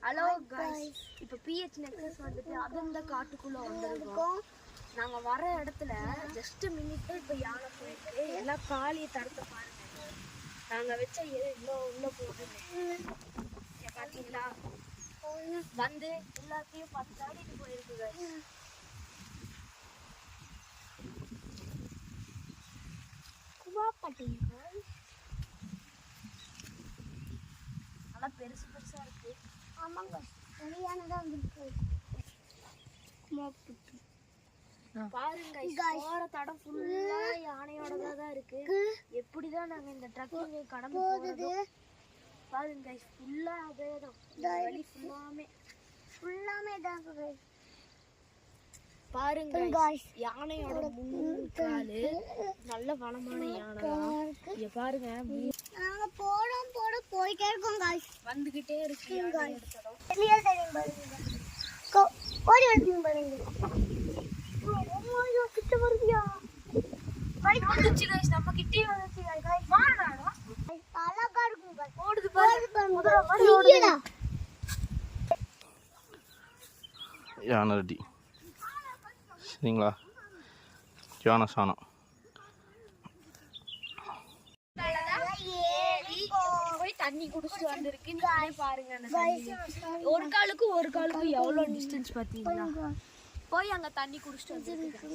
Hello guys, இப்போ PH nexus வந்துட்டு அது இந்த காட்டுக்குள்ள வந்திருக்கோம். நாங்க வர இடத்துல ஜஸ்ட் மினிட் இப்போ யானை போயிட்டு எல்லாம் காலியை தடுத்து பாருங்க. நாங்க வச்ச உள்ள போகுது பாத்தீங்களா, வந்து எல்லாத்தையும் பத்தாடிட்டு போயிருக்கு गाइस. நல்லா பெருசு பெருசா இருக்கு. ஆமாங்க, சரியானதான் இருக்கு. பாருங்க போற தடம் ஃபுல்லா யானையோடதா தான் இருக்கு. எப்படிதான் நாங்க இந்த ட்ரக்கிங் கடந்து போறது பாருங்க. ஃபுல்லா அதேதான், வழி ஃபுல்லாமே தான் பாருங்க. யானையோட முன்காலு நல்ல வளமான யானை இங்க பாருங்க. நாங்க போட போயிட்டே இருக்கோம் गाइस, வந்துகிட்டே இருக்கு गाइस. வெளிய தெரியும் பாருங்க, ஓடி வந்து பாருங்க. ஓ கிட்ட வருதியா गाइस, வந்துச்சு गाइस, நம்ம கிட்டே வந்துச்சு गाइस. மாறடா அழகா இருக்கு गाइस, ஓடுது பாருங்க. முதல்ல மாதிரி ஓடுடா யானை ரெடி. சரிங்களா, யானை சாணம் தண்ணி குடிச்சிட்டு வந்திருக்கு. நீங்களே பாருங்க, ஒரு காலுக்கு எவ்வளவு டிஸ்டன்ஸ் பாத்தீங்களா. போய் அங்க தண்ணி குடிச்சிட்டு வந்துருக்கு.